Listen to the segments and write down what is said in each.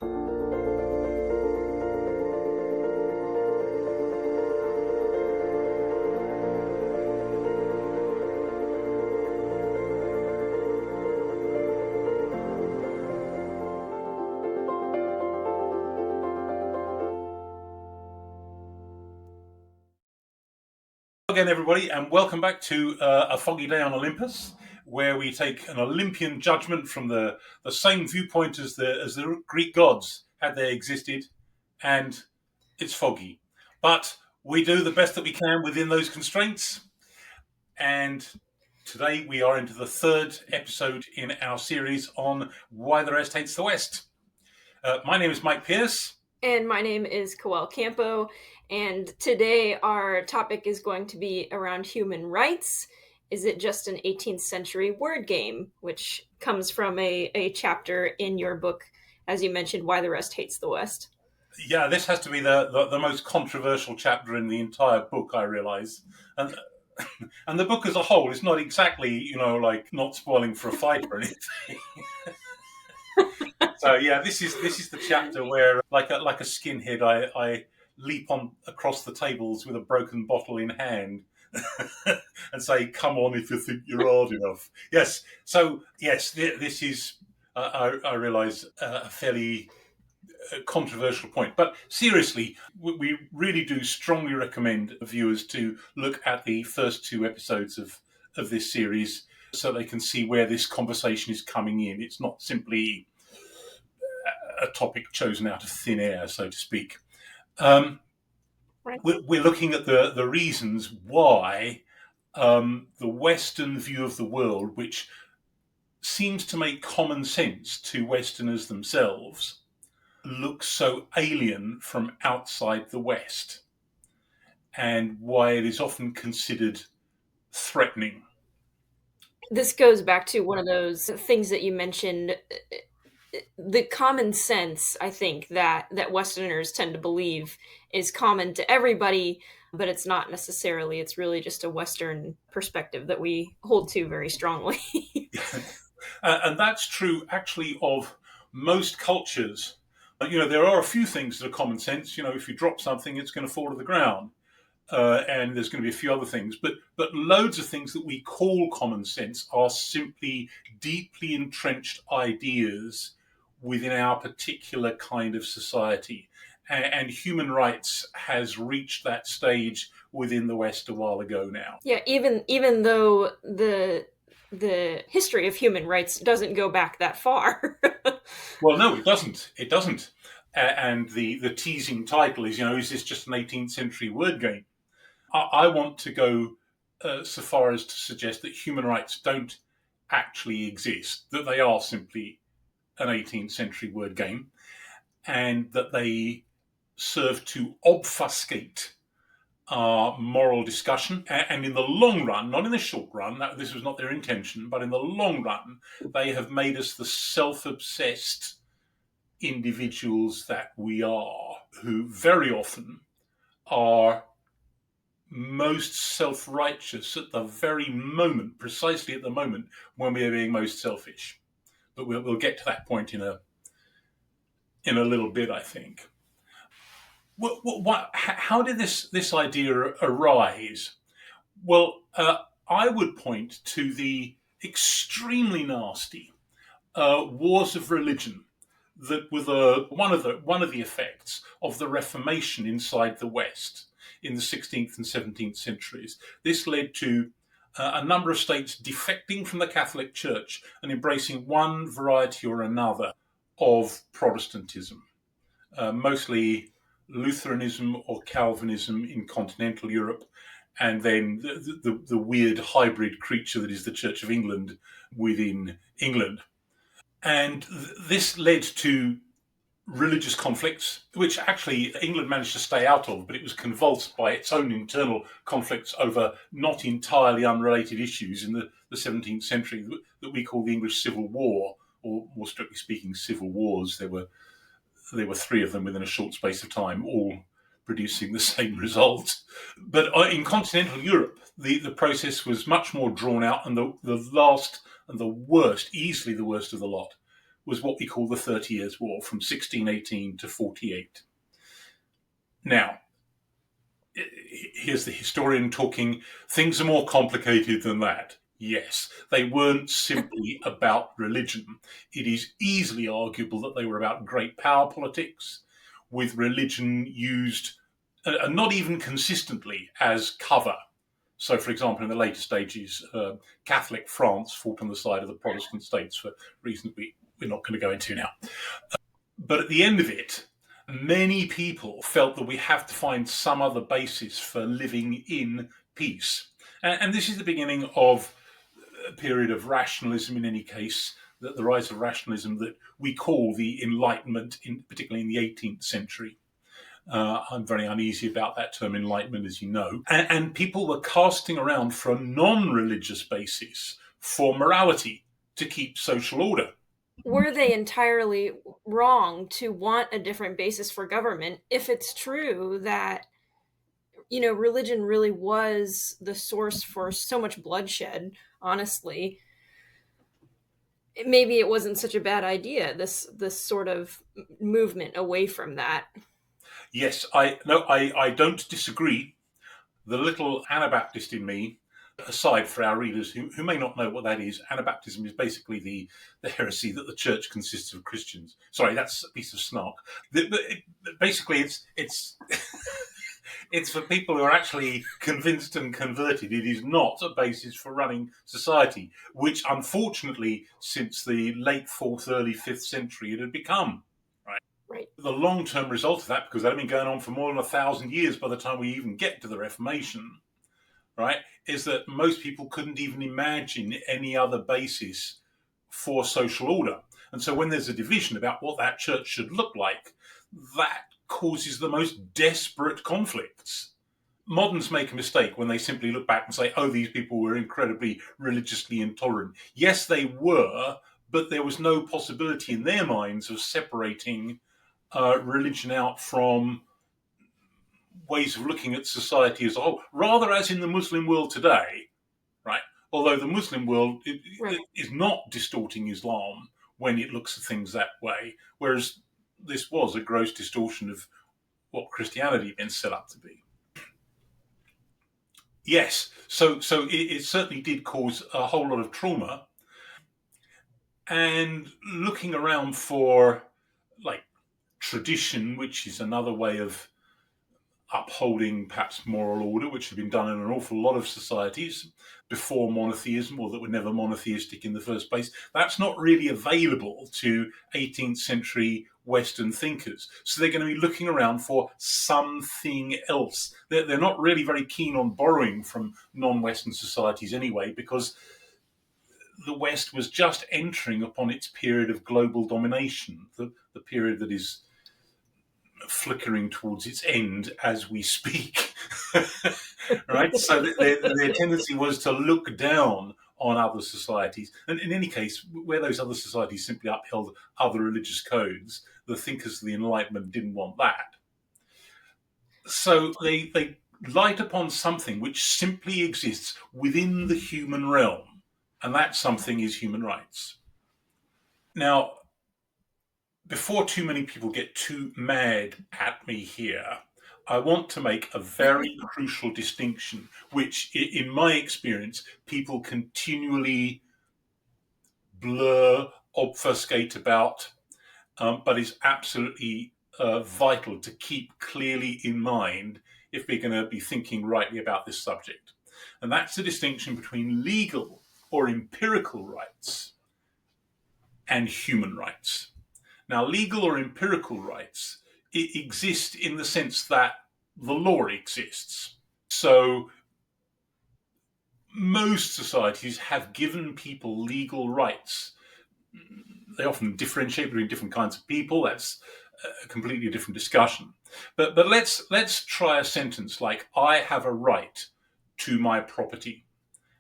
Again, everybody, and welcome back to A Foggy Day on Olympus, where we take an Olympian judgment from the same viewpoint as the Greek gods had they existed, and it's foggy. But we do the best that we can within those constraints, and today we are into the third episode in our series on Why the Rest Hates the West. My name is Mike Pierce. And my name is Coel Campo, and today our topic is going to be around human rights. Is it just an 18th century word game? Which comes from a chapter in your book, as you mentioned, Why the Rest Hates the West. Yeah, this has to be the most controversial chapter in the entire book, I realise. And the book as a whole is not exactly, like not spoiling for a fight or anything. So yeah, this is the chapter where, like a skinhead, I leap on across the tables with a broken bottle in hand and say, "Come on, if you think you're hard enough." Yes. So yes, this is I realise a fairly controversial point, but seriously, we really do strongly recommend viewers to look at the first two episodes of this series so they can see where this conversation is coming in. It's not simply a topic chosen out of thin air, so to speak. Right. We're looking at the reasons why the Western view of the world, which seems to make common sense to Westerners themselves, looks so alien from outside the West, and why it is often considered threatening. This goes back to one of those things that you mentioned, the common sense, I think, that Westerners tend to believe is common to everybody, but it's not necessarily. It's really just a Western perspective that we hold to very strongly. And that's true, actually, of most cultures. There are a few things that are common sense. If you drop something, it's going to fall to the ground. And there's going to be a few other things. But loads of things that we call common sense are simply deeply entrenched ideas within our particular kind of society. And human rights has reached that stage within the West a while ago now. Yeah, even though the history of human rights doesn't go back that far. Well, no, it doesn't. It doesn't. And the teasing title is, is this just an 18th century word game? I want to go so far as to suggest that human rights don't actually exist, that they are simply an 18th century word game, and that they serve to obfuscate our moral discussion. And in the long run, not in the short run, this was not their intention, but in the long run, they have made us the self-obsessed individuals that we are, who very often are most self-righteous at the very moment, precisely at the moment when we are being most selfish. But we'll get to that point in a little bit, I think. How did this idea arise? Well, I would point to the extremely nasty wars of religion that were one of the effects of the Reformation inside the West in the 16th and 17th centuries. This led to a number of states defecting from the Catholic Church and embracing one variety or another of Protestantism, mostly Lutheranism or Calvinism in continental Europe, and then the weird hybrid creature that is the Church of England within England. And this led to religious conflicts, which actually England managed to stay out of, but it was convulsed by its own internal conflicts over not entirely unrelated issues in the 17th century that we call the English Civil War, or more strictly speaking, civil wars. There were three of them within a short space of time, all producing the same result. But in continental Europe, the process was much more drawn out, and the last and the worst, easily the worst of the lot, was what we call the 30 Years' War from 1618 to 48. Now, here's the historian talking. Things are more complicated than that. Yes, they weren't simply about religion. It is easily arguable that they were about great power politics, with religion used, not even consistently, as cover. So, for example, in the later stages, Catholic France fought on the side of the Protestant states for reasons we're not going to go into now. But at the end of it, many people felt that we have to find some other basis for living in peace. And this is the beginning of a period of rationalism, in any case, the rise of rationalism that we call the Enlightenment, particularly in the 18th century. I'm very uneasy about that term enlightenment, as you know. And people were casting around for a non-religious basis for morality to keep social order. Were they entirely wrong to want a different basis for government if it's true that, religion really was the source for so much bloodshed, honestly? Maybe it wasn't such a bad idea, this sort of movement away from that. Yes, I don't disagree. The little Anabaptist in me, aside for our readers who may not know what that is, Anabaptism is basically the heresy that the church consists of Christians. Sorry, that's a piece of snark. Basically, it's it's for people who are actually convinced and converted. It is not a basis for running society, which unfortunately, since the late 4th, early 5th century, it had become. Right. The long-term result of that, because that had been going on for more than 1,000 years by the time we even get to the Reformation, right, is that most people couldn't even imagine any other basis for social order. And so when there's a division about what that church should look like, that causes the most desperate conflicts. Moderns make a mistake when they simply look back and say, oh, these people were incredibly religiously intolerant. Yes, they were, but there was no possibility in their minds of separating religion out from ways of looking at society as a whole, rather as in the Muslim world today, right? Although the Muslim world is not distorting Islam when it looks at things that way, whereas this was a gross distortion of what Christianity had been set up to be. Yes, so it certainly did cause a whole lot of trauma. And looking around for, like, tradition, which is another way of upholding perhaps moral order, which had been done in an awful lot of societies before monotheism, or that were never monotheistic in the first place, that's not really available to 18th century Western thinkers. So they're going to be looking around for something else. They're not really very keen on borrowing from non-Western societies anyway, because the West was just entering upon its period of global domination, the period that is flickering towards its end as we speak. Right? So their tendency was to look down on other societies. And in any case, where those other societies simply upheld other religious codes, the thinkers of the Enlightenment didn't want that. So they light upon something which simply exists within the human realm, and that something is human rights. Now, before too many people get too mad at me here, I want to make a very crucial distinction, which, in my experience, people continually blur, obfuscate about, but is absolutely vital to keep clearly in mind if we're going to be thinking rightly about this subject. And that's the distinction between legal or empirical rights and human rights. Now, legal or empirical rights exist in the sense that the law exists. So most societies have given people legal rights. They often differentiate between different kinds of people. That's a completely different discussion. But let's try a sentence like, I have a right to my property.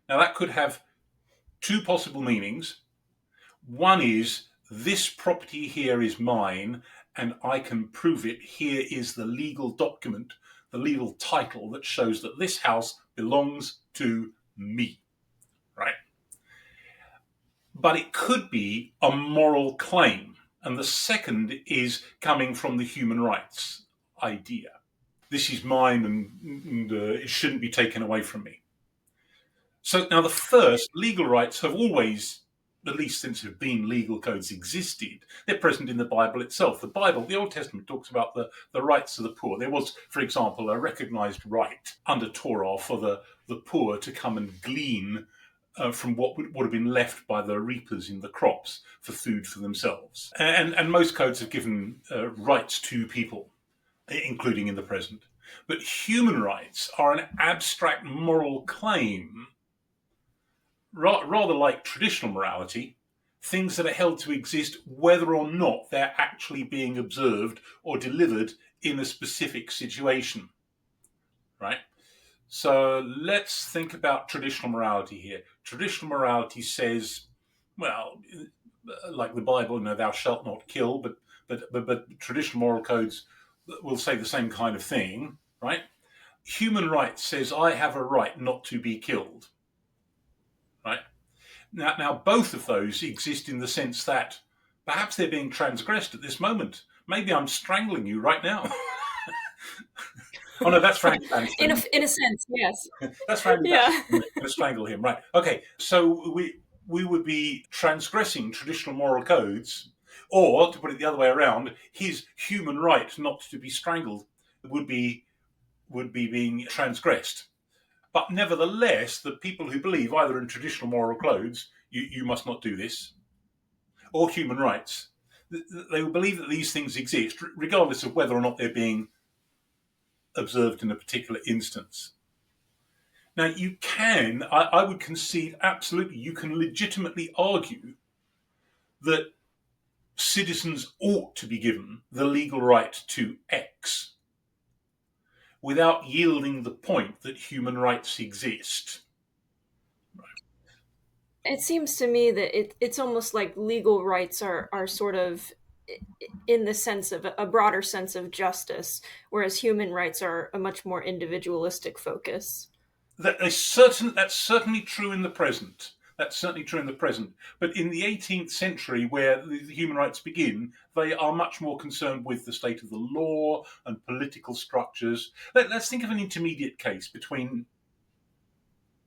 Now, that could have two possible meanings. One is, this property here is mine, and I can prove it. Here is the legal document, the legal title that shows that this house belongs to me, right? but it could be a moral claim. And the second is coming from the human rights idea. This is mine, and it shouldn't be taken away from me. So now the first, legal rights have always, at least since there have been legal codes existed, they're present in the Bible itself. The Bible, the Old Testament, talks about the rights of the poor. There was, for example, a recognized right under Torah for the poor to come and glean from what would have been left by the reapers in the crops for food for themselves. And most codes have given rights to people, including in the present. But human rights are an abstract moral claim, rather like traditional morality, things that are held to exist whether or not they're actually being observed or delivered in a specific situation, right? So let's think about traditional morality here. Traditional morality says, well, like the Bible, thou shalt not kill, but traditional moral codes will say the same kind of thing, right? Human rights says I have a right not to be killed, right? Now, both of those exist in the sense that perhaps they're being transgressed at this moment. Maybe I'm strangling you right now. Oh no, that's Andy Bannister. In a sense, yes. That's Andy Yeah. Bannister. I'm going to strangle him, right? Okay, so we would be transgressing traditional moral codes, or to put it the other way around, his human right not to be strangled would be being transgressed. But nevertheless, the people who believe either in traditional moral codes, you must not do this, or human rights, they will believe that these things exist, regardless of whether or not they're being observed in a particular instance. Now, you can, I would concede absolutely, you can legitimately argue that citizens ought to be given the legal right to X without yielding the point that human rights exist. It seems to me that it's almost like legal rights are sort of in the sense of a broader sense of justice, whereas human rights are a much more individualistic focus. That's certainly true in the present. That's certainly true in the present. But in the 18th century, where the human rights begin, they are much more concerned with the state of the law and political structures. Let's think of an intermediate case between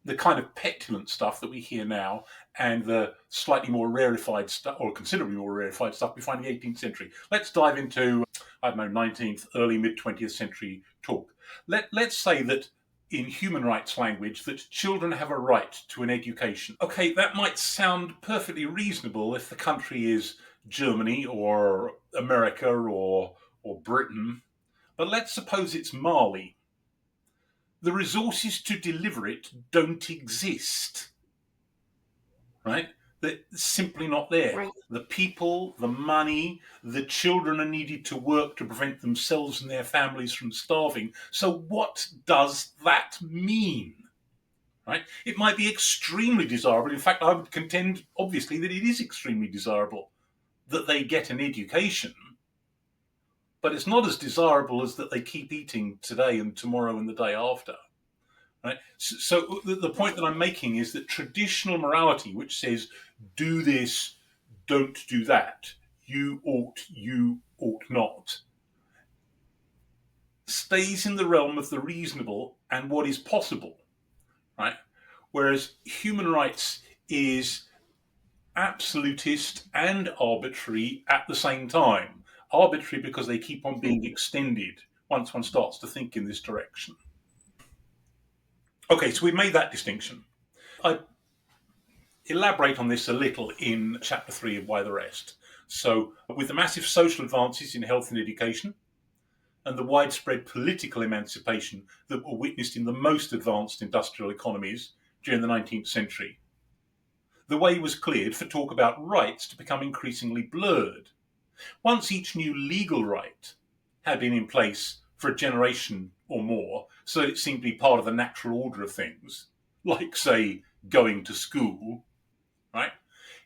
the kind of petulant stuff that we hear now and the slightly more rarefied stuff, or considerably more rarefied stuff we find in the 18th century. Let's dive into, 19th, early mid-20th century talk. Let's say that in human rights language that children have a right to an education. Okay, that might sound perfectly reasonable if the country is Germany or America or Britain, but let's suppose it's Mali. The resources to deliver it don't exist, right? They're simply not there. Right. The people, the money, the children are needed to work to prevent themselves and their families from starving. So what does that mean? Right? It might be extremely desirable. In fact, I would contend, obviously, that it is extremely desirable that they get an education, but it's not as desirable as that they keep eating today and tomorrow and the day after. Right? So the point that I'm making is that traditional morality, which says, do this, don't do that, you ought not, stays in the realm of the reasonable and what is possible. Right? Whereas human rights is absolutist and arbitrary at the same time. Arbitrary because they keep on being extended once one starts to think in this direction. Okay, so we've made that distinction. I elaborate on this a little in chapter 3 of Why the Rest. So, with the massive social advances in health and education and the widespread political emancipation that were witnessed in the most advanced industrial economies during the 19th century, the way was cleared for talk about rights to become increasingly blurred. Once each new legal right had been in place for a generation or more, so that it seemed to be part of the natural order of things, like, say, going to school, right?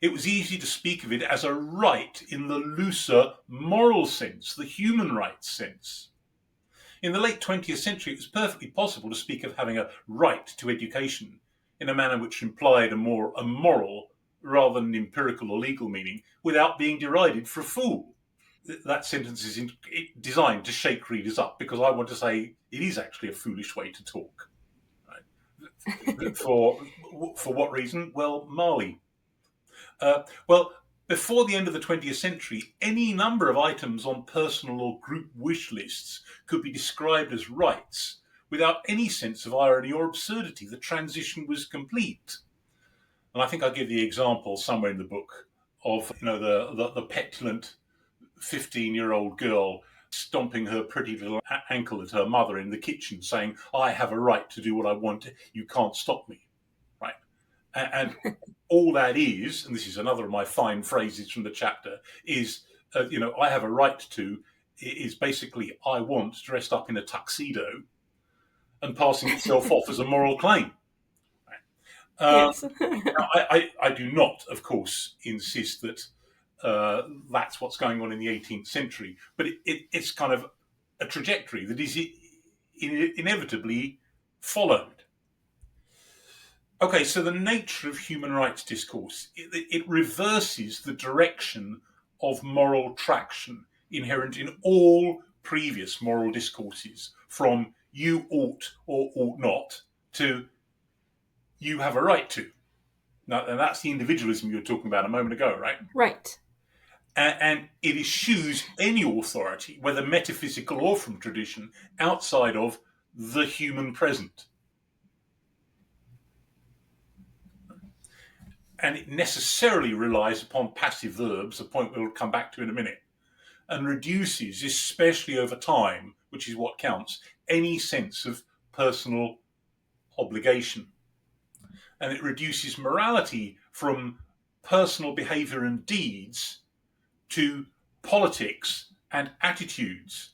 It was easy to speak of it as a right in the looser moral sense, the human rights sense. In the late 20th century, it was perfectly possible to speak of having a right to education in a manner which implied a moral rather than empirical or legal meaning, without being derided for a fool. That sentence is designed to shake readers up, because I want to say it is actually a foolish way to talk. Right? For what reason? Well, Marley. Well, before the end of the 20th century, any number of items on personal or group wish lists could be described as rights without any sense of irony or absurdity. The transition was complete. And I think I give the example somewhere in the book of the petulant 15-year-old girl stomping her pretty little ankle at her mother in the kitchen, saying, "I have a right to do what I want. You can't stop me." Right? And all that is, and this is another of my fine phrases from the chapter, is, I have a right to, is basically I want dressed up in a tuxedo and passing itself off as a moral claim. Yes. I do not, of course, insist that that's what's going on in the 18th century, but it's kind of a trajectory that is inevitably followed. Okay, so the nature of human rights discourse, it reverses the direction of moral traction inherent in all previous moral discourses, from you ought or ought not to you have a right to. Now, and that's the individualism you were talking about a moment ago, right? Right. And it eschews any authority, whether metaphysical or from tradition, outside of the human present. And it necessarily relies upon passive verbs, a point we'll come back to in a minute, and reduces, especially over time, which is what counts, any sense of personal obligation. And it reduces morality from personal behavior and deeds to politics and attitudes.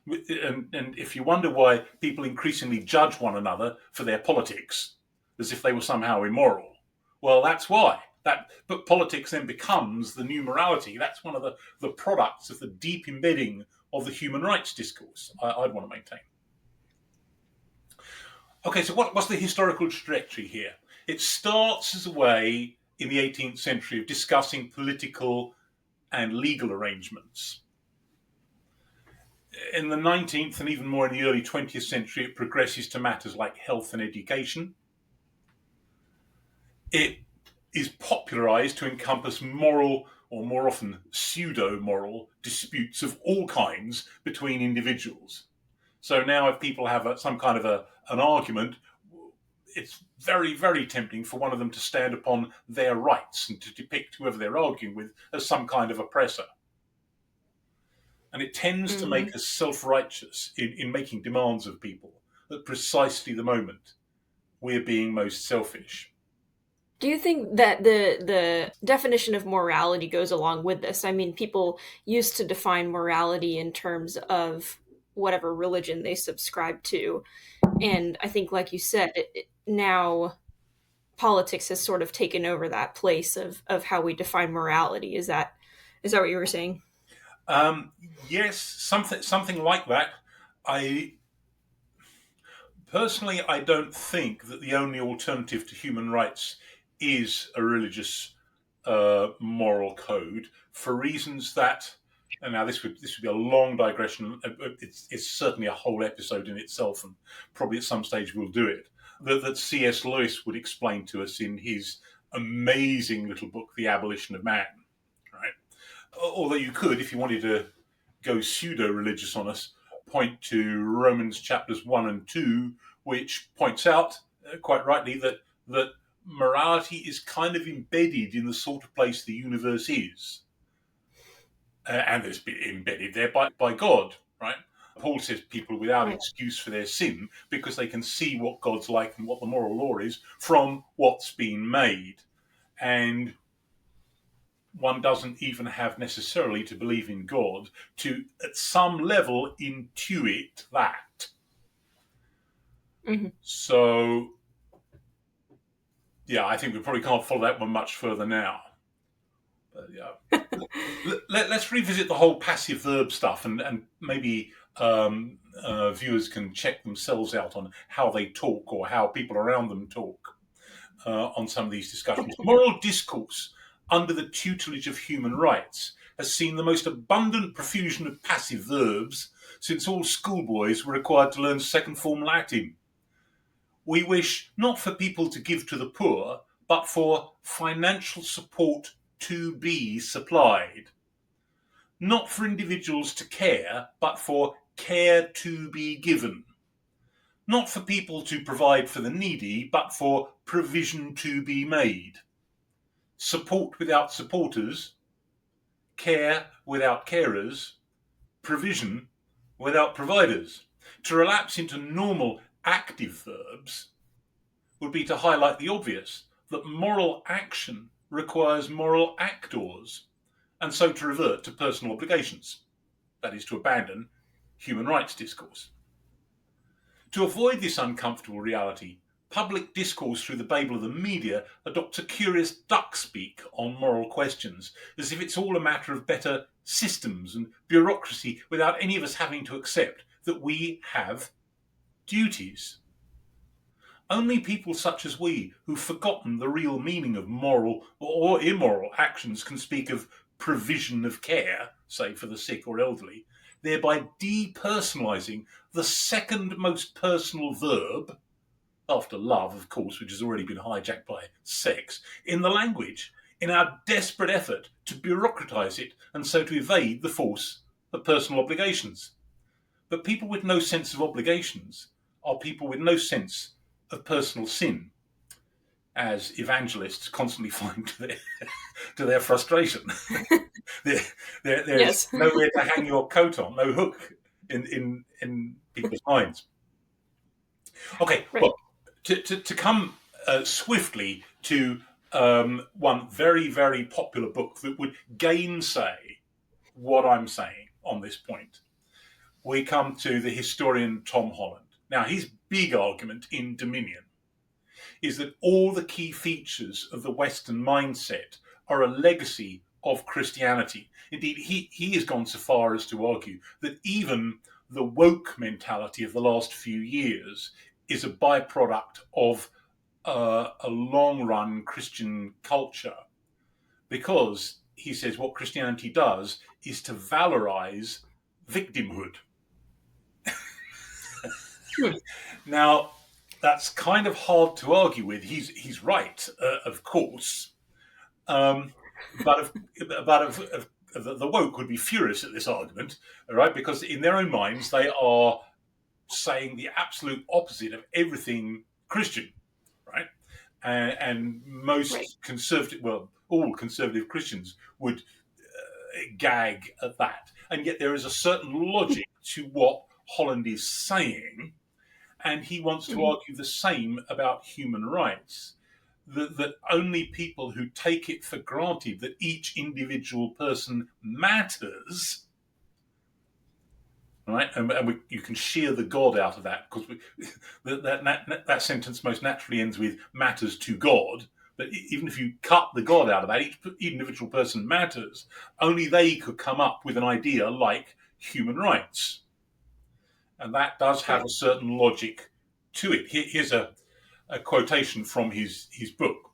And if you wonder why people increasingly judge one another for their politics as if they were somehow immoral, well, that's why. But politics then becomes the new morality. That's one of the products of the deep embedding of the human rights discourse I'd want to maintain. Okay, so what's the historical trajectory here? It starts as a way in the 18th century of discussing political and legal arrangements. In the 19th and even more in the early 20th century, it progresses to matters like health and education. It is popularized to encompass moral, or more often pseudo-moral, disputes of all kinds between individuals. So now if people have some kind of an argument, it's very, very tempting for one of them to stand upon their rights and to depict whoever they're arguing with as some kind of oppressor. And it tends to make us self-righteous in making demands of people at precisely the moment we're being most selfish. Do you think that the definition of morality goes along with this? I mean, people used to define morality in terms of whatever religion they subscribe to. And I think, like you said, now politics has sort of taken over that place of how we define morality. Is that what you were saying? Yes, something like that. Personally, I don't think that the only alternative to human rights is a religious moral code, for reasons that, and now this would be a long digression. It's certainly a whole episode in itself, and probably at some stage we'll do it. That C.S. Lewis would explain to us in his amazing little book, The Abolition of Man. Right? Although you could, if you wanted to go pseudo-religious on us, point to Romans chapters 1 and 2, which points out, quite rightly, that morality is kind of embedded in the sort of place the universe is. And it's been embedded there by God, right? Paul says people are without excuse for their sin because they can see what God's like and what the moral law is from what's been made. And one doesn't even have necessarily to believe in God to, at some level, intuit that. Mm-hmm. So, yeah, I think we probably can't follow that one much further now. But, yeah. Let's revisit the whole passive verb stuff, and maybe viewers can check themselves out on how they talk or how people around them talk on some of these discussions. Moral discourse. under the tutelage of human rights, has seen the most abundant profusion of passive verbs since all schoolboys were required to learn second form Latin. We wish not for people to give to the poor, but for financial support to be supplied. Not for individuals to care, but for care to be given. Not for people to provide for the needy, but for provision to be made. Support without supporters, care without carers, provision without providers. To relapse into normal active verbs would be to highlight the obvious, that moral action requires moral actors, and so to revert to personal obligations, that is, to abandon human rights discourse. To avoid this uncomfortable reality, public discourse through the babel of the media adopts a curious duck speak on moral questions, as if it's all a matter of better systems and bureaucracy without any of us having to accept that we have duties. Only people such as we, who've forgotten the real meaning of moral or immoral actions, can speak of provision of care, say for the sick or elderly, thereby depersonalising the second most personal verb, after love, of course, which has already been hijacked by sex, in the language, in our desperate effort to bureaucratise it and so to evade the force of personal obligations. But people with no sense of obligations are people with no sense of personal sin, as evangelists constantly find to their frustration. There's nowhere to hang your coat on, no hook in people's minds. Okay, right. Well, to come swiftly to one very, very popular book that would gainsay what I'm saying on this point, we come to the historian Tom Holland. Now, his big argument in Dominion is that all the key features of the Western mindset are a legacy of Christianity. Indeed, he has gone so far as to argue that even the woke mentality of the last few years is a byproduct of a long-run Christian culture, because he says what Christianity does is to valorize victimhood. Now, that's kind of hard to argue with. He's right, of course, but the woke would be furious at this argument, right? Because in their own minds they are saying the absolute opposite of everything Christian, right? And most conservative, well, all conservative Christians would gag at that, and yet there is a certain logic to what Holland is saying. And he wants to argue the same about human rights, that only people who take it for granted that each individual person matters, right? And you can shear the God out of that, because that sentence most naturally ends with matters to God. But even if you cut the God out of that, each individual person matters. Only they could come up with an idea like human rights. And that does have a certain logic to it. Here's a quotation from his book.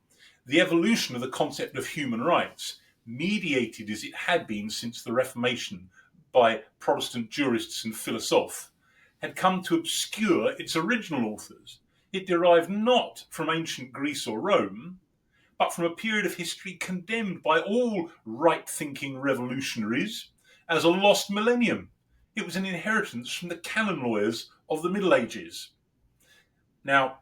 The evolution of the concept of human rights, mediated as it had been since the Reformation by Protestant jurists and philosophes, had come to obscure its original authors. It derived not from ancient Greece or Rome, but from a period of history condemned by all right-thinking revolutionaries as a lost millennium. It was an inheritance from the canon lawyers of the Middle Ages. Now,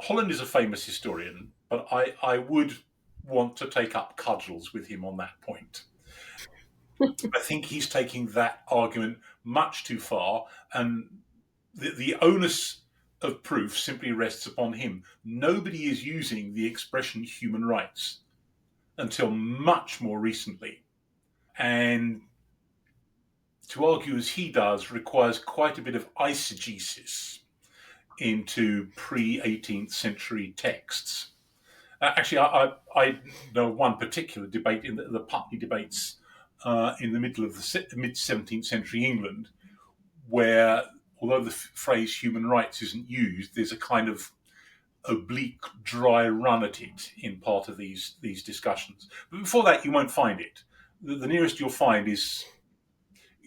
Holland is a famous historian, but I would want to take up cudgels with him on that point. I think he's taking that argument much too far, and the onus of proof simply rests upon him. Nobody is using the expression human rights until much more recently. And to argue as he does requires quite a bit of eisegesis into pre-18th century texts. Actually, I know one particular debate in the Putney debates in the middle of the mid-17th century England, where although the phrase human rights isn't used, there's a kind of oblique, dry run at it in part of these discussions. But before that, you won't find it. The nearest you'll find is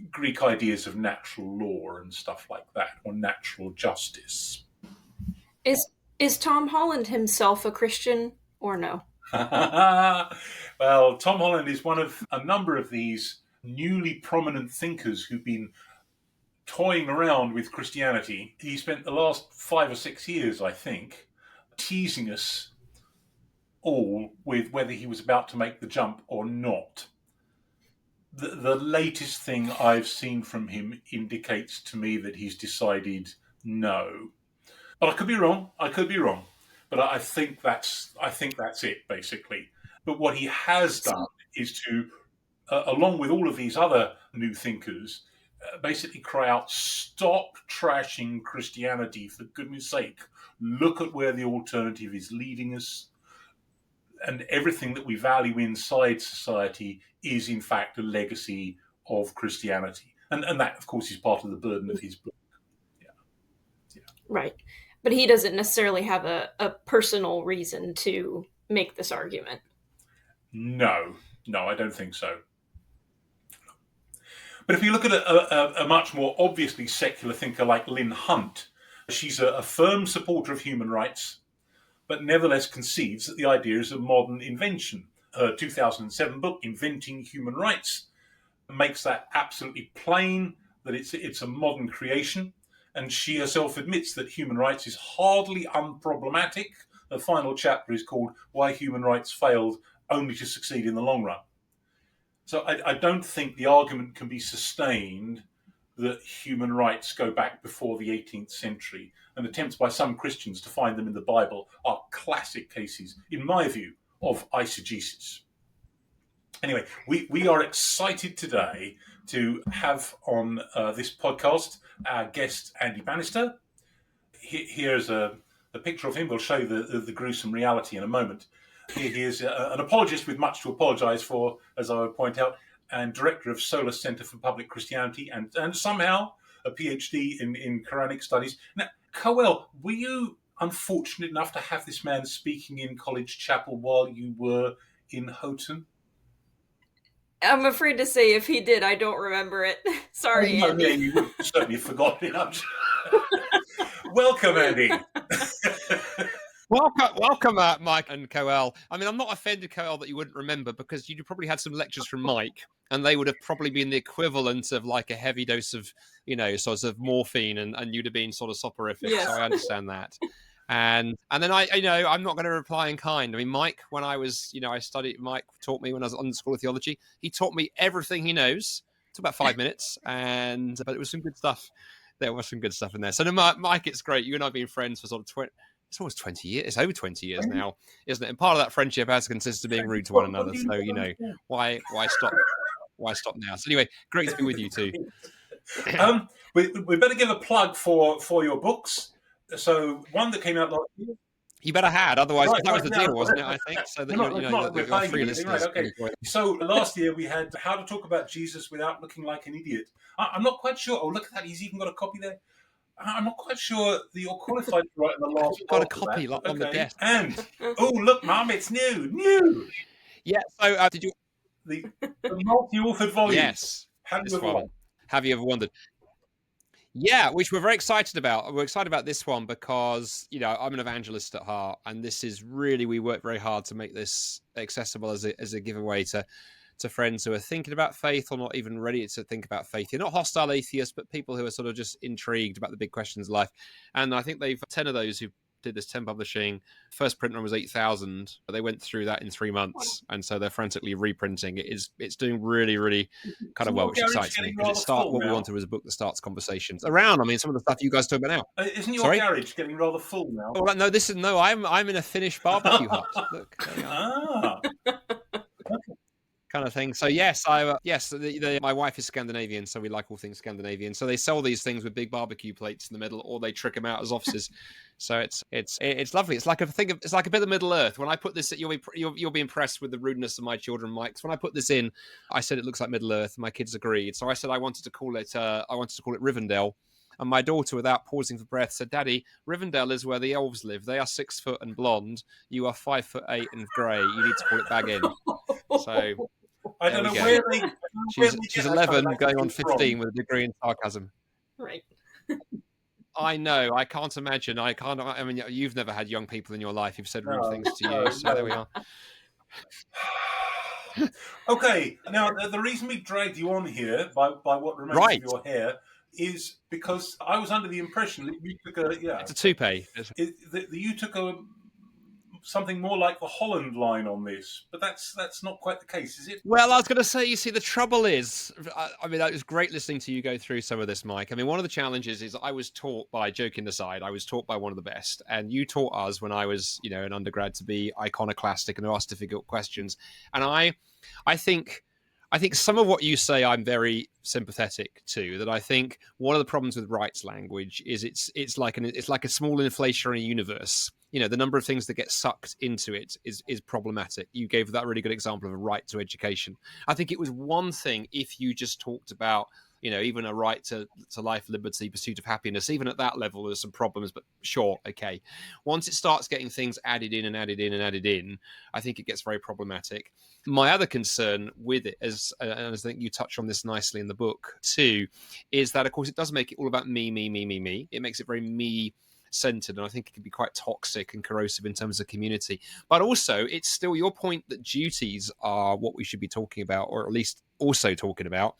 Greek ideas of natural law and stuff like that, or natural justice. Is Tom Holland himself a Christian or no? Well, Tom Holland is one of a number of these newly prominent thinkers who've been toying around with Christianity. He spent the last 5 or 6 years, I think, teasing us all with whether he was about to make the jump or not. The latest thing I've seen from him indicates to me that he's decided no. But I could be wrong. But I think that's it, basically. But what he has done is to, along with all of these other new thinkers, basically cry out, stop trashing Christianity, for goodness sake. Look at where the alternative is leading us. And everything that we value inside society is, in fact, a legacy of Christianity. And that, of course, is part of the burden of his book. Yeah. Right. But he doesn't necessarily have a personal reason to make this argument. No, I don't think so. But if you look at a much more obviously secular thinker like Lynn Hunt, she's a firm supporter of human rights, but nevertheless concedes that the idea is a modern invention. Her 2007 book, Inventing Human Rights, makes that absolutely plain, that it's a modern creation, and she herself admits that human rights is hardly unproblematic. The final chapter is called Why Human Rights Failed Only to Succeed in the Long Run. So I don't think the argument can be sustained that human rights go back before the 18th century, and attempts by some Christians to find them in the Bible are classic cases, in my view, of eisegesis. Anyway, we are excited today to have on this podcast our guest, Andy Bannister. Here's a picture of him. We'll show you the gruesome reality in a moment. He is an apologist with much to apologise for, as I would point out, and director of Solas Centre for Public Christianity, and somehow a PhD in Quranic studies. Now, Coel, were you unfortunate enough to have this man speaking in College Chapel while you were in Houghton? I'm afraid to say if he did, I don't remember it. Sorry, Andy. Yeah, you would certainly have forgotten it. Welcome, Andy. Welcome, Mike and Coel. I mean, I'm not offended, Coel, that you wouldn't remember, because you probably had some lectures from Mike, and they would have probably been the equivalent of like a heavy dose of, sort of morphine, and you'd have been sort of soporific. Yes. So I understand that. And then I'm not going to reply in kind. I mean, Mike, when I was, Mike taught me when I was on the School of Theology. He taught me everything he knows. It took about 5 minutes, but it was some good stuff. There was some good stuff in there. So, no, Mike, it's great. You and I have been friends for sort of it's almost 20 years. It's over 20 years now, isn't it? And part of that friendship has consisted of being rude to one another. So, why stop? Why stop now? So anyway, great to be with you too. We better give a plug for your books. So one that came out last year. You better had, otherwise that was the deal, wasn't it? I think so. That you're free listeners. Right, okay. So last year we had How to Talk About Jesus Without Looking Like an Idiot. I'm not quite sure. Oh, look at that! He's even got a copy there. I'm not quite sure that you're qualified to write in the last. You've got a copy on the desk. And look, Mum, it's new. Yeah. So did you the multi-authored volume? Yes. Have you ever wondered? Yeah, which we're very excited about. We're excited about this one because, I'm an evangelist at heart, and this is really, we work very hard to make this accessible as a giveaway to friends who are thinking about faith or not even ready to think about faith. You're not hostile atheists, but people who are sort of just intrigued about the big questions of life. And I think they've 10 of those who did this 10 publishing. First print run was 8,000. They went through that in 3 months, and so they're frantically reprinting it. It's doing really, really kind of well, which excites me because what we wanted was a book that starts conversations around. I mean, some of the stuff you guys talk about now. Isn't your garage getting rather full now? Oh, no. I'm in a Finnish barbecue hut. Look. Kind of thing. So yes, my wife is Scandinavian, so we like all things Scandinavian. So they sell these things with big barbecue plates in the middle, or they trick them out as offices. So it's lovely. It's like a bit of Middle Earth. When I put this, you'll be impressed with the rudeness of my children, Mike. So when I put this in, I said it looks like Middle Earth. My kids agreed. So I said I wanted to call it Rivendell. And my daughter, without pausing for breath, said, "Daddy, Rivendell is where the elves live. They are 6 foot and blonde. You are 5'8" and grey. You need to call it back in." So I there don't we know go. where they She's get that kind 11, of going on attitude 15 from. with a degree in sarcasm. Right. I know. I can't imagine. I mean, you've never had young people in your life who've said rude No, things to you. no, So there we no. are. Okay, now the reason we dragged you on here by what remains Right. of your hair is because I was under the impression that you took It's a toupee. you took something more like the Holland line on this, but that's not quite the case, is it? Well, I was going to say, you see, the trouble is, I mean, it was great listening to you go through some of this, Mike. I mean, one of the challenges is I was taught by, joking aside, I was taught by one of the best, and you taught us when I was, an undergrad to be iconoclastic and to ask difficult questions. And I think some of what you say I'm very sympathetic to. That I think one of the problems with rights language is it's like a small inflationary universe. The number of things that get sucked into it is problematic. You gave that really good example of a right to education. I think it was one thing if you just talked about even a right to life, liberty, pursuit of happiness. Even at that level, there's some problems, but sure, okay. Once it starts getting things added in, I think it gets very problematic. My other concern with it, and I think you touch on this nicely in the book too, is that, of course, it does make it all about me. It makes it very me centered, and I think it can be quite toxic and corrosive in terms of community. But also, it's still your point that duties are what we should be talking about, or at least also talking about.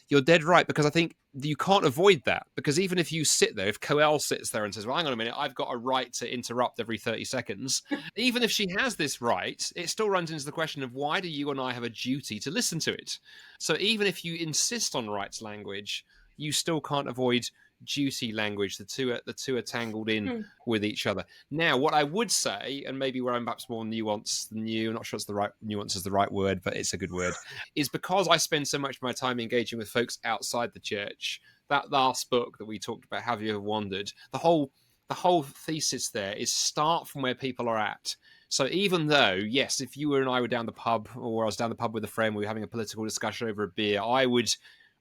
You're dead right, because I think you can't avoid that. Because even if you sit there, if Coel sits there and says, well, hang on a minute, I've got a right to interrupt every 30 seconds, even if she has this right, it still runs into the question of why do you and I have a duty to listen to it? So even if you insist on rights language, you still can't avoid duty language. The two are tangled in with each other. Now, what I would say, and maybe where I'm perhaps more nuanced than you, I'm not sure it's the right nuance is the right word, but it's a good word, is because I spend so much of my time engaging with folks outside the church. That last book that we talked about, Have You Ever Wandered? The whole thesis there is start from where people are at. So even though, yes, if you and I were down the pub, or I was down the pub with a friend, we were having a political discussion over a beer,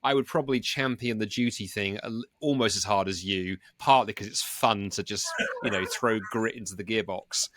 I would probably champion the duty thing almost as hard as you, partly because it's fun to just, throw grit into the gearbox.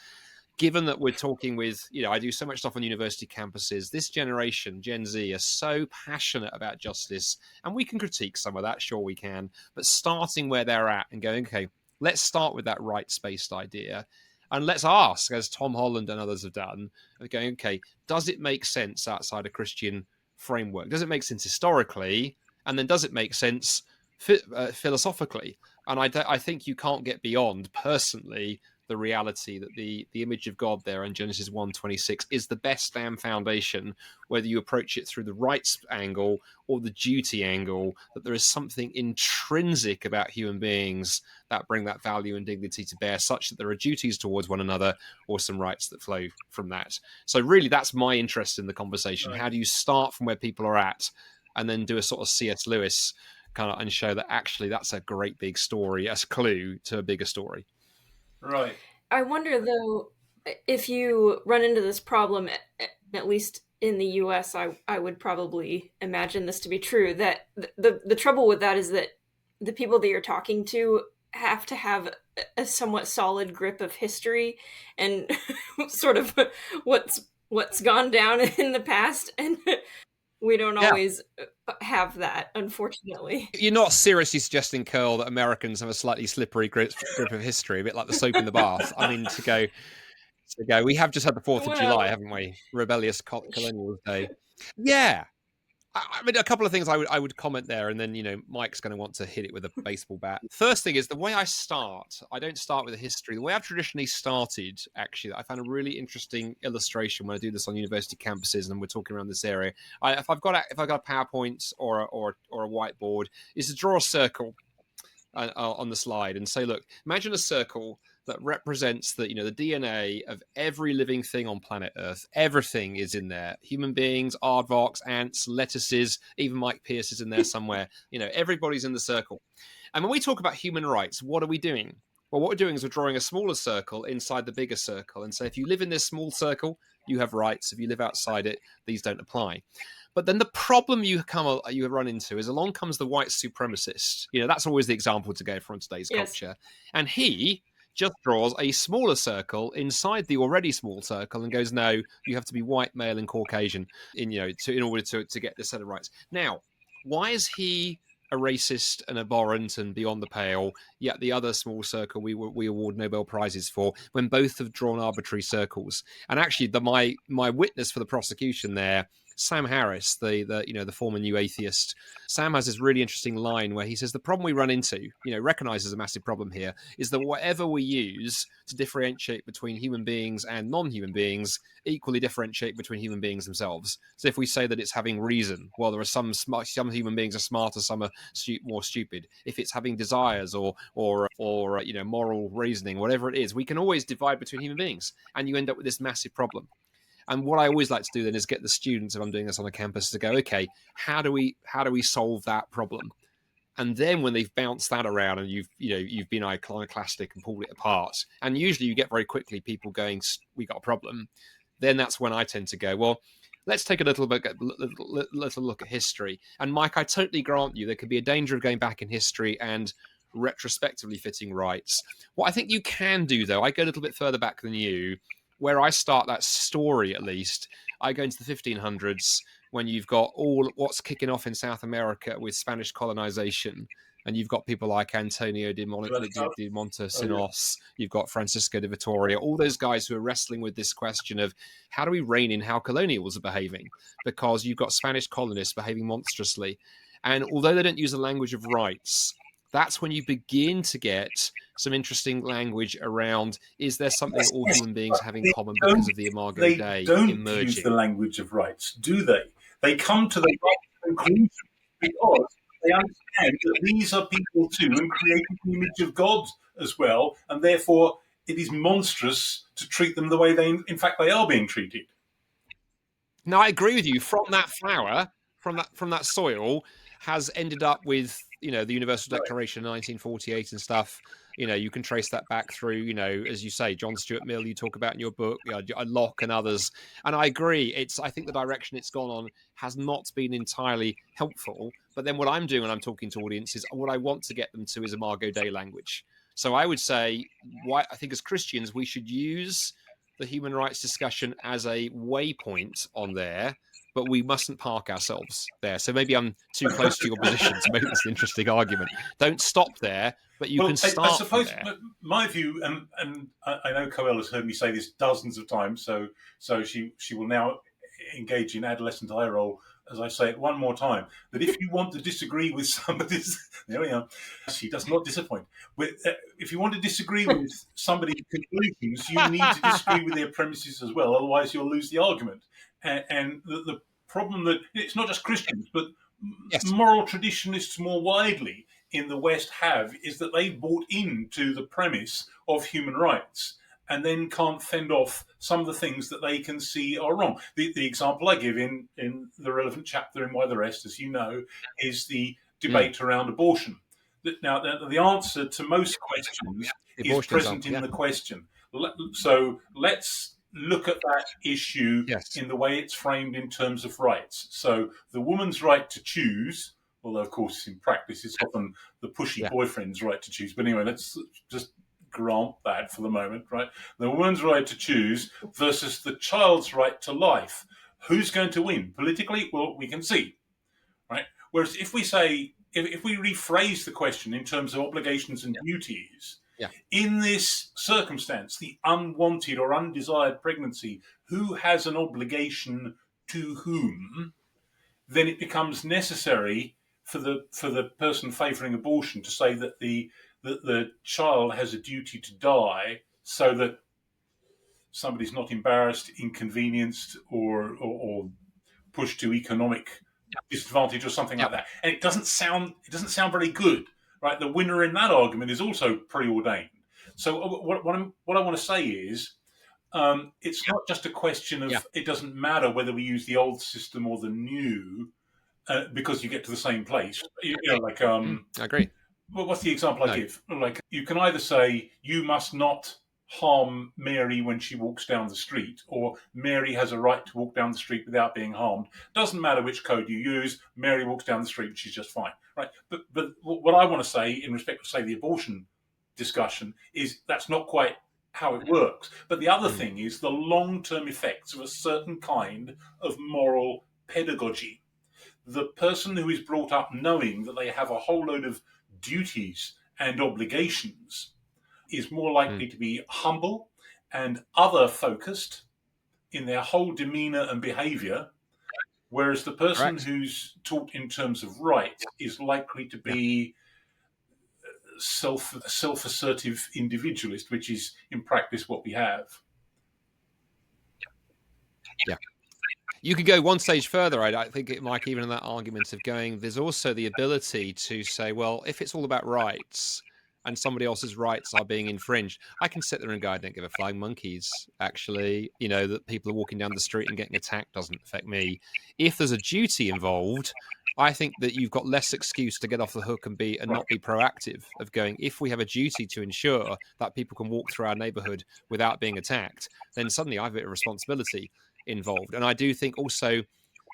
Given that we're talking with, I do so much stuff on university campuses, this generation, Gen Z, are so passionate about justice, and we can critique some of that, sure we can, but starting where they're at and going, okay, let's start with that rights-based idea, and let's ask, as Tom Holland and others have done, going, okay, does it make sense outside a Christian framework? Does it make sense historically? And then does it make sense philosophically? And I think you can't get beyond, personally, the reality that the image of God there in Genesis 1:26 is the best damn foundation, whether you approach it through the rights angle or the duty angle, that there is something intrinsic about human beings that bring that value and dignity to bear, such that there are duties towards one another or some rights that flow from that. So really, that's my interest in the conversation. Right. How do you start from where people are at and then do a sort of C.S. Lewis kind of and show that actually that's a great big story, as a clue to a bigger story? Right. I wonder, though, if you run into this problem, at least in the US, I would probably imagine this to be true, that the trouble with that is that the people that you're talking to have to have a somewhat solid grip of history and sort of what's gone down in the past, and we don't always have that, unfortunately. You're not seriously suggesting, Curl, that Americans have a slightly slippery grip of history, a bit like the soap in the bath. I mean, to go. We have just had the 4th of July, haven't we? Rebellious Colonial Day. Yeah. I mean, a couple of things I would comment there, and then, Mike's going to want to hit it with a baseball bat. First thing is, the way I start, I don't start with a history. The way I've traditionally started, actually, I found a really interesting illustration when I do this on university campuses, and we're talking around this area. If I've got a PowerPoint or a whiteboard, is to draw a circle on the slide and say, look, imagine a circle that represents the DNA of every living thing on planet Earth. Everything is in there. Human beings, aardvarks, ants, lettuces, even Mike Pierce is in there somewhere. Everybody's in the circle. And when we talk about human rights, what are we doing? Well, what we're doing is we're drawing a smaller circle inside the bigger circle and say, if you live in this small circle, you have rights. If you live outside it, these don't apply. But then the problem you run into is along comes the white supremacist. That's always the example to go from today's culture. And he just draws a smaller circle inside the already small circle and goes, no, you have to be white, male, and Caucasian in order to get this set of rights. Now, why is he a racist and abhorrent and beyond the pale, yet the other small circle we award Nobel Prizes for, when both have drawn arbitrary circles? And actually, my witness for the prosecution there, Sam Harris, the former New Atheist, Sam has this really interesting line where he says the problem we run into, recognizes a massive problem here, is that whatever we use to differentiate between human beings and non-human beings equally differentiate between human beings themselves. So if we say that it's having reason, well, there are some human beings are smarter, some are more stupid. If it's having desires or moral reasoning, whatever it is, we can always divide between human beings, and you end up with this massive problem. And what I always like to do then is get the students, if I'm doing this on a campus, to go, okay, how do we solve that problem? And then when they've bounced that around and you've been iconoclastic and pulled it apart, and usually you get very quickly people going, we got a problem. Then that's when I tend to go, well, let's take a little look at history. And Mike, I totally grant you there could be a danger of going back in history and retrospectively fitting rights. What I think you can do, though, I go a little bit further back than you, where I start that story at least. I go into the 1500s when you've got all what's kicking off in South America with Spanish colonization. And you've got people like Antonio de Montesinos, you've got Francisco de Vitoria, all those guys who are wrestling with this question of how do we rein in how colonials are behaving? Because you've got Spanish colonists behaving monstrously. And although they don't use the language of rights, that's when you begin to get some interesting language around, is there something all human beings have in common because of the Imago Dei emerging? They don't use the language of rights, do they? They come to the right conclusion because they understand that these are people too and created the image of God as well, and therefore it is monstrous to treat them the way they are being treated. Now, I agree with you. From that flower, from that soil, has ended up with the Universal Declaration in 1948 and stuff. You can trace that back through, as you say, John Stuart Mill, you talk about in your book, Locke and others. And I agree. I think the direction it's gone on has not been entirely helpful. But then what I'm doing when I'm talking to audiences, what I want to get them to is Imago Dei language. So I would say, I think as Christians, we should use the human rights discussion as a waypoint on there, but we mustn't park ourselves there. So maybe I'm too close to your position to make this an interesting argument. Don't stop there, but you can start. I suppose my view, and I know Coel has heard me say this dozens of times, so she will now engage in adolescent eye roll as I say it one more time, that if you want to disagree with somebody's, there we are, she does not disappoint. If you want to disagree with somebody's conclusions, you need to disagree with their premises as well, otherwise you'll lose the argument. And the problem that it's not just Christians, but moral traditionists more widely in the West have is that they've bought into the premise of human rights and then can't fend off some of the things that they can see are wrong. The example I give in the relevant chapter in Why the Rest, as you know, is the debate around abortion. Now, the answer to most questions is present in the question. So let's look at that issue in the way it's framed in terms of rights. So the woman's right to choose, although of course in practice it's often the pushy boyfriend's right to choose. But anyway, let's just grant that for the moment, right? The woman's right to choose versus the child's right to life. Who's going to win politically? Well, we can see, right? Whereas if we say, if we rephrase the question in terms of obligations and duties, in this circumstance, the unwanted or undesired pregnancy, who has an obligation to whom? Then it becomes necessary for the person favouring abortion to say that the child has a duty to die so that somebody's not embarrassed, inconvenienced, or pushed to economic disadvantage or something like that. And it doesn't sound very good. Right, the winner in that argument is also preordained. So what I want to say is, it's not just a question of it doesn't matter whether we use the old system or the new, because you get to the same place. I agree. Well, what's the example I give? Like, you can either say you must not harm Mary when she walks down the street, or Mary has a right to walk down the street without being harmed. Doesn't matter which code you use, Mary walks down the street and she's just fine, right? But what I want to say in respect to, say, the abortion discussion is that's not quite how it works. But the other thing is the long-term effects of a certain kind of moral pedagogy. The person who is brought up knowing that they have a whole load of duties and obligations is more likely to be humble and other focused in their whole demeanor and behavior, whereas the person who's taught in terms of rights is likely to be self-assertive individualist, which is in practice what we have. Yeah. You could go one stage further. I think, Mike, even in that argument of going, there's also the ability to say, well, if it's all about rights and somebody else's rights are being infringed, I can sit there and go, I don't give a flying monkeys, actually. You know, that people are walking down the street and getting attacked doesn't affect me. If there's a duty involved, I think that you've got less excuse to get off the hook and not be proactive of going, if we have a duty to ensure that people can walk through our neighborhood without being attacked, then suddenly I have a responsibility involved. And I do think also,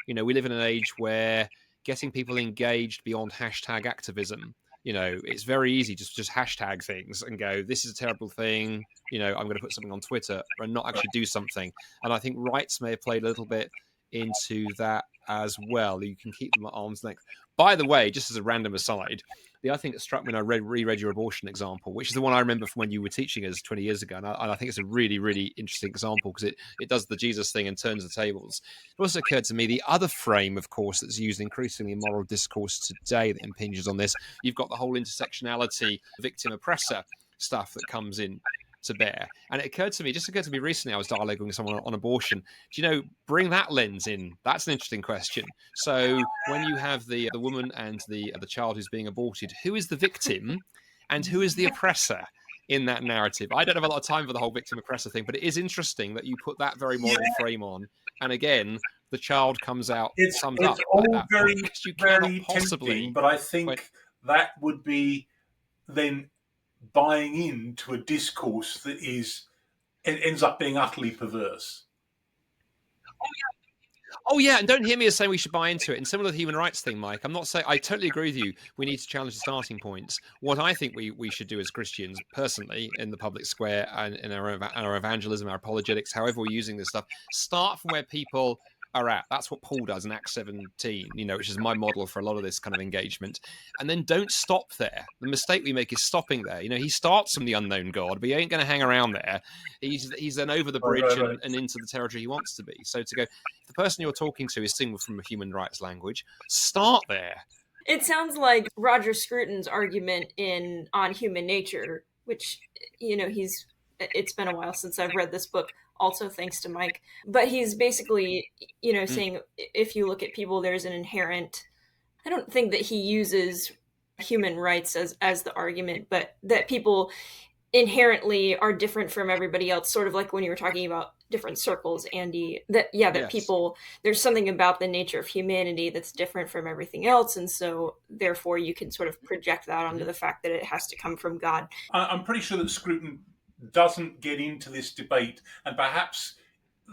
you know, we live in an age where getting people engaged beyond hashtag activism, you know, it's very easy to just hashtag things and go, this is a terrible thing, you know, I'm going to put something on Twitter and not actually do something. And I think rights may have played a little bit into that as well. You can keep them at arm's length. By the way, just as a random aside, the other thing that struck me when I reread your abortion example, which is the one I remember from when you were teaching us 20 years ago, and I think it's a really, really interesting example because it does the Jesus thing and turns the tables. It also occurred to me the other frame, of course, that's used increasingly in moral discourse today that impinges on this. You've got the whole intersectionality, victim-oppressor stuff that comes in to bear. And it occurred to me recently, I was dialoguing with someone on abortion. Do you know, bring that lens in. That's an interesting question. So when you have the woman and the child who's being aborted, who is the victim and who is the oppressor in that narrative? I don't have a lot of time for the whole victim oppressor thing, but it is interesting that you put that very moral frame on. And again, the child comes out, sums up. It's all that very, you very possibly tempting, but I think that would be then buying into a discourse that ends up being utterly perverse. Oh yeah, and don't hear me as saying we should buy into it. And similar to the human rights thing, Mike, I'm not saying, I totally agree with you. We need to challenge the starting points. What I think we should do as Christians, personally, in the public square and in our evangelism, our apologetics, however we're using this stuff, start from where people are at. That's what Paul does in Acts 17, you know, which is my model for a lot of this kind of engagement. And then don't stop there. The mistake we make is stopping there. You know, he starts from the unknown God, but he ain't going to hang around there. He's then over the bridge and into the territory he wants to be. So to go, if the person you're talking to is singing from a human rights language, start there. It sounds like Roger Scruton's argument on human nature, which, you know, it's been a while since I've read this book, also thanks to Mike, but he's basically, you know, saying if you look at people, there's an inherent, I don't think that he uses human rights as the argument, but that people inherently are different from everybody else, sort of like when you were talking about different circles, Andy, that yes. People, there's something about the nature of humanity that's different from everything else, and so therefore you can sort of project that onto the fact that it has to come from God. I'm pretty sure that Scruton doesn't get into this debate, and perhaps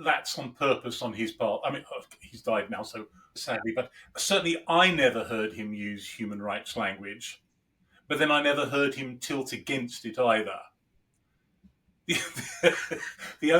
that's on purpose on his part. I mean, he's died now, so sadly, but certainly I never heard him use human rights language, but then I never heard him tilt against it either. The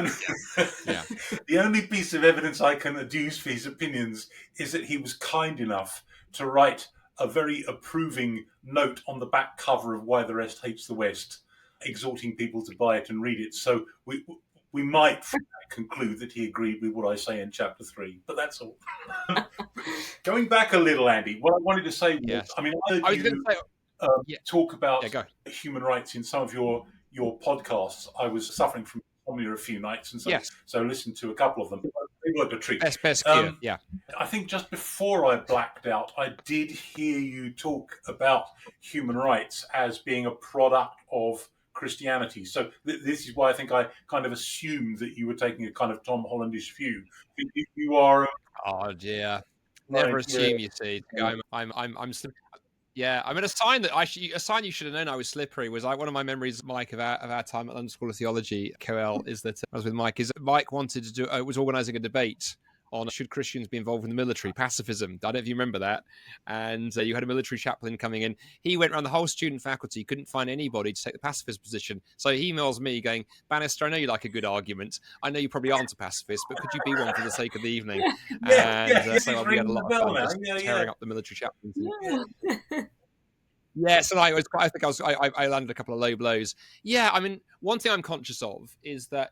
only piece of evidence I can adduce for his opinions is that he was kind enough to write a very approving note on the back cover of Why the Rest Hates the West, exhorting people to buy it and read it. So we might conclude that he agreed with what I say in chapter 3, but that's all. Going back a little, Andy, what I wanted to say was, I mean, I heard you talk about human rights in some of your podcasts. I was suffering from insomnia a few nights, and so I listened to a couple of them. They worked a treat. Persepctive, I think just before I blacked out, I did hear you talk about human rights as being a product of Christianity. So this is why I think I kind of assumed that you were taking a kind of Tom Hollandish view. You are. Oh dear. Never assume, you see. I'm Yeah, I mean, a sign you should have known I was slippery was like one of my memories, Mike, of our time at London School of Theology, Coel, is that I was with Mike. Is Mike wanted to do was organising a debate on should Christians be involved in the military, pacifism. I don't know if you remember that. And you had a military chaplain coming in. He went around the whole student faculty, couldn't find anybody to take the pacifist position. So he emails me going, Bannister, I know you like a good argument. I know you probably aren't a pacifist, but could you be one for the sake of the evening? So we had a lot of fun just tearing up the military chaplains. Yeah, so I landed a couple of low blows. Yeah, I mean, one thing I'm conscious of is that,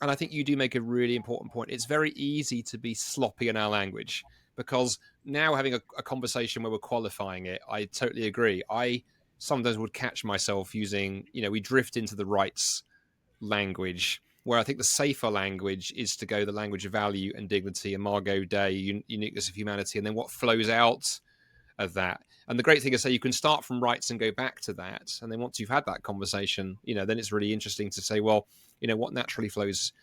and I think you do make a really important point, it's very easy to be sloppy in our language, because now having a conversation where we're qualifying it, I totally agree. I sometimes would catch myself using, we drift into the rights language, where I think the safer language is to go the language of value and dignity, imago Dei, uniqueness of humanity, and then what flows out of that. And the great thing is, say, you can start from rights and go back to that, and then once you've had that conversation, then it's really interesting to say, well, what naturally flows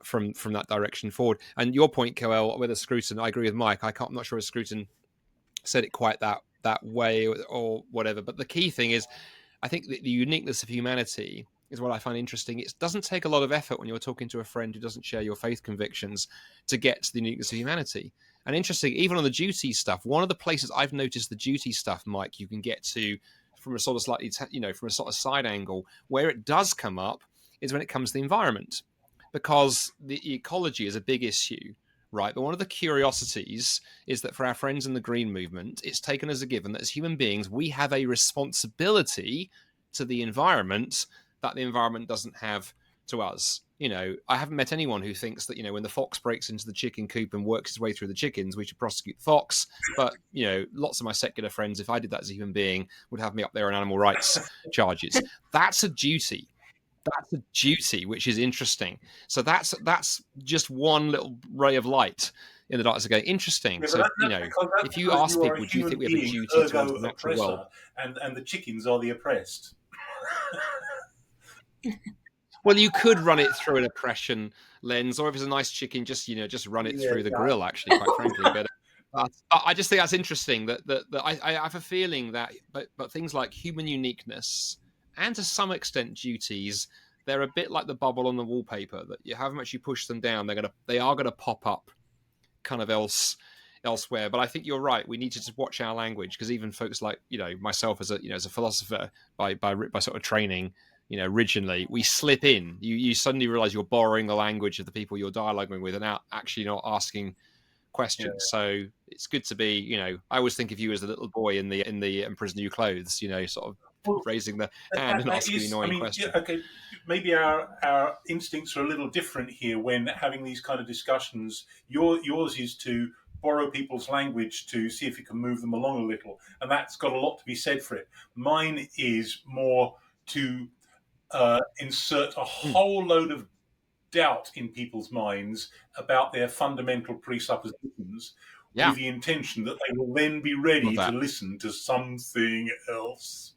from that direction forward. And your point, Coel, whether Scruton, I agree with Mike. I'm not sure if Scruton said it quite that way or whatever. But the key thing is, I think the uniqueness of humanity is what I find interesting. It doesn't take a lot of effort when you're talking to a friend who doesn't share your faith convictions to get to the uniqueness of humanity. And interesting, even on the duty stuff, one of the places I've noticed the duty stuff, Mike, you can get to from a sort of slightly, from a sort of side angle, where it does come up is when it comes to the environment, because the ecology is a big issue, right? But one of the curiosities is that for our friends in the green movement, it's taken as a given that as human beings, we have a responsibility to the environment that the environment doesn't have to us. I haven't met anyone who thinks that, when the fox breaks into the chicken coop and works his way through the chickens, we should prosecute the fox. But, lots of my secular friends, if I did that as a human being, would have me up there on animal rights charges. That's a duty. That's a duty, which is interesting. So that's just one little ray of light in the darkness. Again, interesting. So, if you ask people, do you think we have a duty towards the natural world? And the chickens are the oppressed. Well, you could run it through an oppression lens, or if it's a nice chicken, just run it through the grill. Actually, quite frankly, but I just think that's interesting. That I have a feeling that, but things like human uniqueness and to some extent duties, they're a bit like the bubble on the wallpaper. That however much you push them down, they are gonna pop up, kind of elsewhere. But I think you're right. We need to just watch our language, because even folks like myself as a philosopher by sort of training. Originally we slip in. You suddenly realize you're borrowing the language of the people you're dialoguing with, and actually not asking questions. Yeah. So it's good to be. I always think of you as the little boy in the Emperor's New Clothes. Sort of raising the hand and asking annoying questions. Yeah, okay, maybe our instincts are a little different here when having these kind of discussions. Yours is to borrow people's language to see if you can move them along a little, and that's got a lot to be said for it. Mine is more to insert a whole load of doubt in people's minds about their fundamental presuppositions, with the intention that they will then be ready to listen to something else.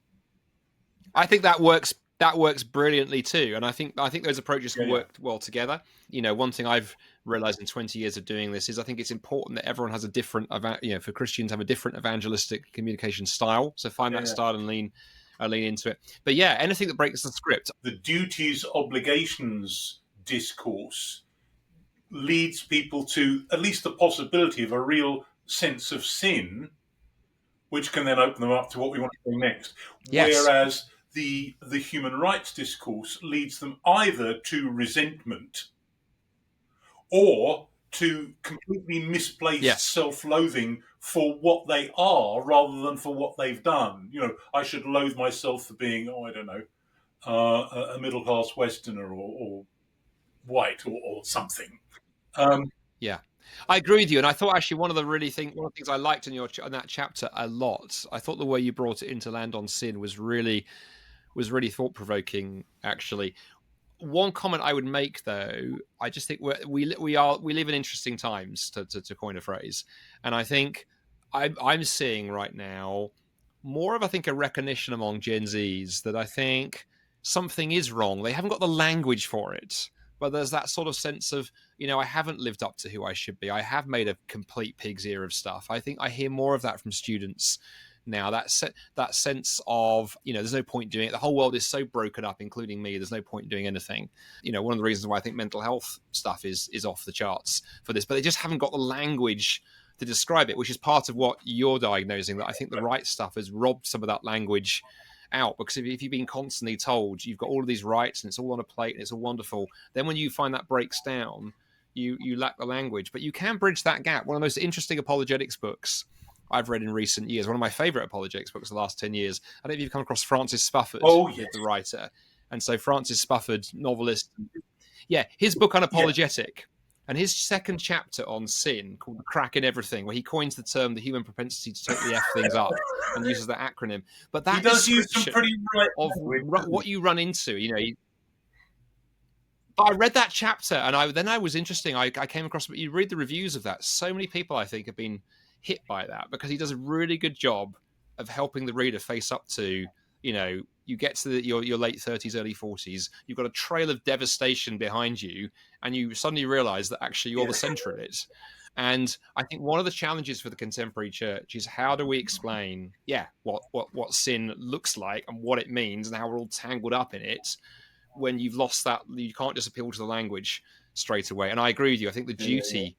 I think that works brilliantly too, and I think those approaches can work well together. One thing I've realized in 20 years of doing this is I think it's important that everyone has a different, for Christians have a different evangelistic communication style. So find that style and lean into it. But anything that breaks the script. The duties, obligations discourse leads people to at least the possibility of a real sense of sin, which can then open them up to what we want to do next. Yes. Whereas the human rights discourse leads them either to resentment or to completely misplaced self-loathing for what they are rather than for what they've done. I should loathe myself for being, a middle-class Westerner or white or something. I agree with you, and I thought actually one of the things I liked in that chapter a lot. I thought the way you brought it into Land on Sin was really thought-provoking. Actually, one comment I would make, though, I just think we live in interesting times, to coin a phrase, and I think I'm seeing right now more of a recognition among Gen Zs that I think something is wrong. They haven't got the language for it, but there's that sort of sense of I haven't lived up to who I should be. I have made a complete pig's ear of stuff. I think I hear more of that from students now. That sense of, there's no point doing it. The whole world is so broken up, including me. There's no point in doing anything. One of the reasons why I think mental health stuff is off the charts for this, but they just haven't got the language to describe it, which is part of what you're diagnosing, that I think the right stuff has robbed some of that language out. Because if you've been constantly told you've got all of these rights and it's all on a plate and it's all wonderful, then when you find that breaks down, you lack the language. But you can bridge that gap. One of the most interesting apologetics books I've read in recent years, one of my favorite apologetics books the last 10 years, I don't know if you've come across Francis Spufford, the writer. And so Francis Spufford, novelist, his book Unapologetic, and his second chapter on sin, called The Crack in Everything, where he coins the term the human propensity to totally F things up and uses that acronym. But that he does use some pretty right of what you run into, But I read that chapter, and I was interesting. I came across, you read the reviews of that. So many people, I think, have been hit by that, because he does a really good job of helping the reader face up to, you get to your late 30s, early 40s, you've got a trail of devastation behind you, and you suddenly realize that actually you're the center of it. And I think one of the challenges for the contemporary church is, how do we explain, what sin looks like and what it means and how we're all tangled up in it, when you've lost that. You can't just appeal to the language straight away. And I agree with you. I think the duty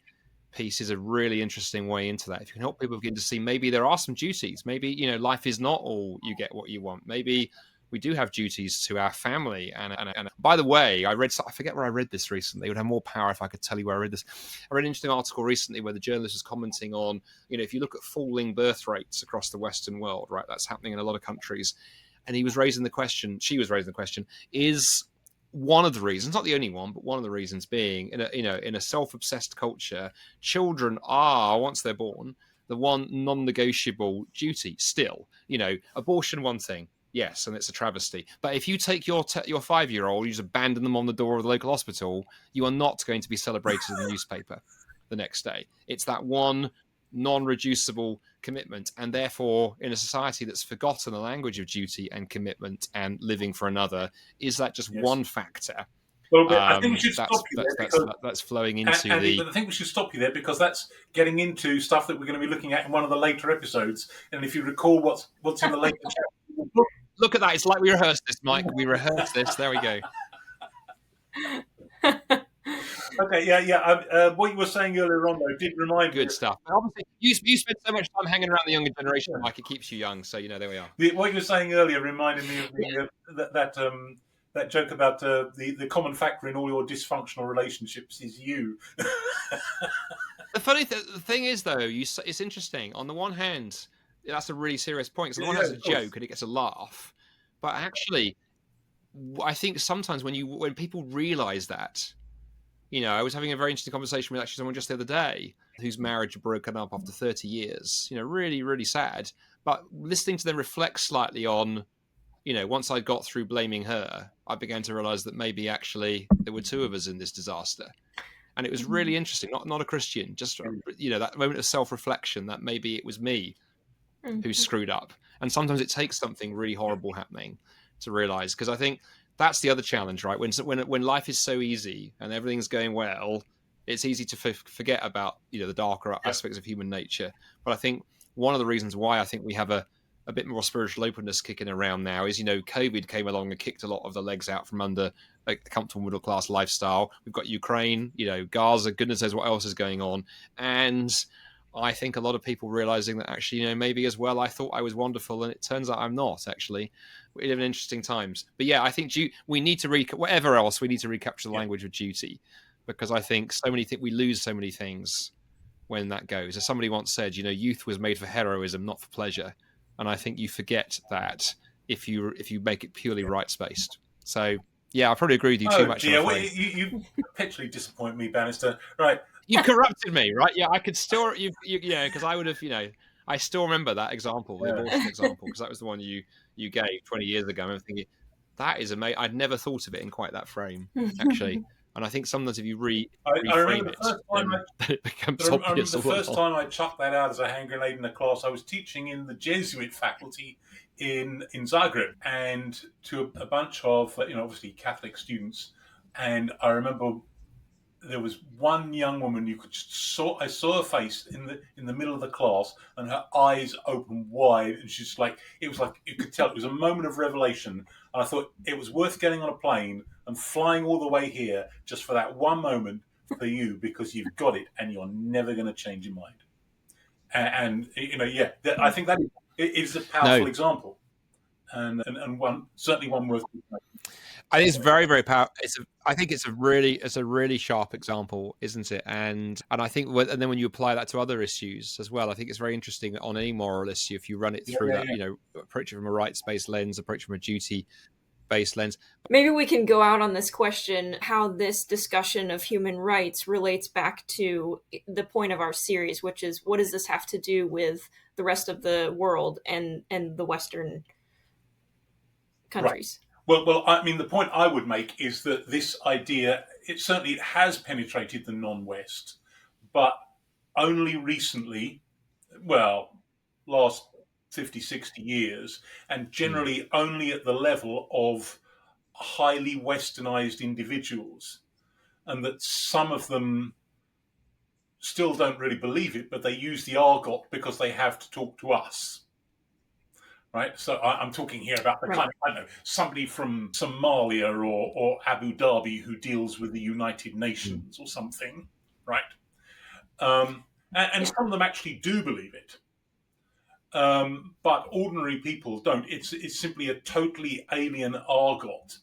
piece is a really interesting way into that. If you can help people begin to see, maybe there are some duties. Maybe, life is not all you get what you want. Maybe we do have duties to our family. And by the way, I forget where I read this recently. It would have more power if I could tell you where I read this. I read an interesting article recently where the journalist was commenting on, if you look at falling birth rates across the Western world, right, that's happening in a lot of countries. And she was raising the question, is one of the reasons, not the only one, but one of the reasons being, in a self-obsessed culture, children are, once they're born, the one non-negotiable duty still. Abortion, one thing, yes, and it's a travesty. But if you take your 5-year-old, you just abandon them on the door of the local hospital, you are not going to be celebrated in the newspaper the next day. It's that one non-reducible commitment, and therefore in a society that's forgotten the language of duty and commitment and living for another, is that just one factor? Well, I think we should stop you there, because that's flowing into Andy, but I think we should stop you there, because that's getting into stuff that we're going to be looking at in one of the later episodes. And if you recall what's in the later chapter, look at that, it's like we rehearsed this, Mike. We rehearsed this. There we go. Okay, what you were saying earlier on, though, did remind me. Good stuff. Obviously, you spend so much time hanging around the younger generation, Mike. It keeps you young, so there we are. What you were saying earlier reminded me of that joke about the common factor in all your dysfunctional relationships is you. The funny thing is, though, it's interesting. On the one hand, that's a really serious point. So on the one hand, it's a joke and it gets a laugh, but actually, I think sometimes when people realise that. I was having a very interesting conversation with actually someone just the other day whose marriage had broken up after 30 years. Really, really sad. But listening to them reflect slightly on, once I got through blaming her, I began to realise that maybe actually there were two of us in this disaster. And it was really interesting, not a Christian, just, that moment of self-reflection that maybe it was me who screwed up. And sometimes it takes something really horrible happening to realise, because I think that's the other challenge, right? When life is so easy and everything's going well, it's easy to forget about the darker aspects of human nature. But I think one of the reasons why I think we have a bit more spiritual openness kicking around now is COVID came along and kicked a lot of the legs out from under a comfortable middle class lifestyle. We've got Ukraine, Gaza, goodness knows what else is going on, and I think a lot of people realizing that actually, maybe as well I thought I was wonderful, and it turns out I'm not actually. We live in interesting times. But I think we need to whatever else, we need to recapture the language of duty, because I think we lose so many things when that goes. As somebody once said, youth was made for heroism, not for pleasure. And I think you forget that if you make it purely rights-based. So I probably agree with you too much. Dear. Well, you perpetually disappoint me, Bannister. Right. You corrupted me, right? Yeah, I could still, because I would have, I still remember that example, the abortion example, because that was the one you gave 20 years ago. I'm thinking, that is amazing. I'd never thought of it in quite that frame, actually. And I think sometimes if you reframe it becomes obvious. The first time I chucked that out as a hand grenade in a class, I was teaching in the Jesuit faculty in Zagreb, and to a bunch of, obviously Catholic students. And I remember there was one young woman you could just I saw her face in the middle of the class, and her eyes opened wide, and she's like, it was like you could tell it was a moment of revelation. And I thought it was worth getting on a plane and flying all the way here just for that one moment for you, because you've got it and you're never going to change your mind. And I think that is a powerful example, and one certainly one worth. I think it's very, very powerful. I think it's a really sharp example, isn't it? And I think, and then when you apply that to other issues as well, I think it's very interesting that on any moral issue, if you run it through approach it from a rights-based lens, approach from a duty-based lens. Maybe we can go out on this question, how this discussion of human rights relates back to the point of our series, which is, what does this have to do with the rest of the world and the Western countries? Right. Well, I mean, the point I would make is that this idea, it certainly has penetrated the non-West, but only recently, last 50, 60 years, and generally only at the level of highly westernized individuals. And that some of them still don't really believe it, but they use the argot because they have to talk to us. Right, so I'm talking here about the kind of, I don't know, somebody from Somalia or Abu Dhabi who deals with the United Nations or something, right? And some of them actually do believe it, but ordinary people don't. It's simply a totally alien argot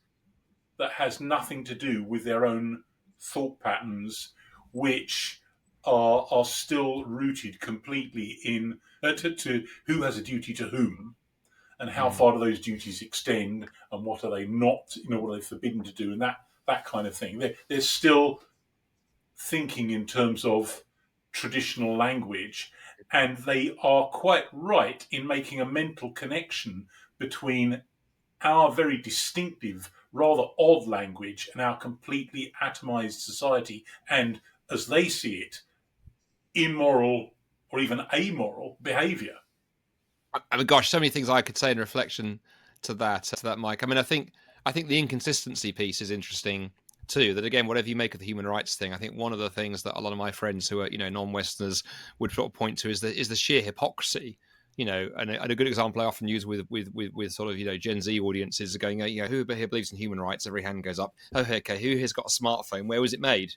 that has nothing to do with their own thought patterns, which are still rooted completely in to who has a duty to whom. And how far do those duties extend, and what are they not? What are they forbidden to do, and that kind of thing. They're still thinking in terms of traditional language, and they are quite right in making a mental connection between our very distinctive, rather odd language and our completely atomized society, and, as they see it, immoral or even amoral behavior. I mean, gosh, so many things I could say in reflection to that, Mike. I mean, I think the inconsistency piece is interesting too. That again, whatever you make of the human rights thing, I think one of the things that a lot of my friends who are non-Westerners would sort of point to is the sheer hypocrisy. And a good example I often use with sort of Gen Z audiences are going, who here believes in human rights? Every hand goes up. Oh, okay, who here's got a smartphone? Where was it made?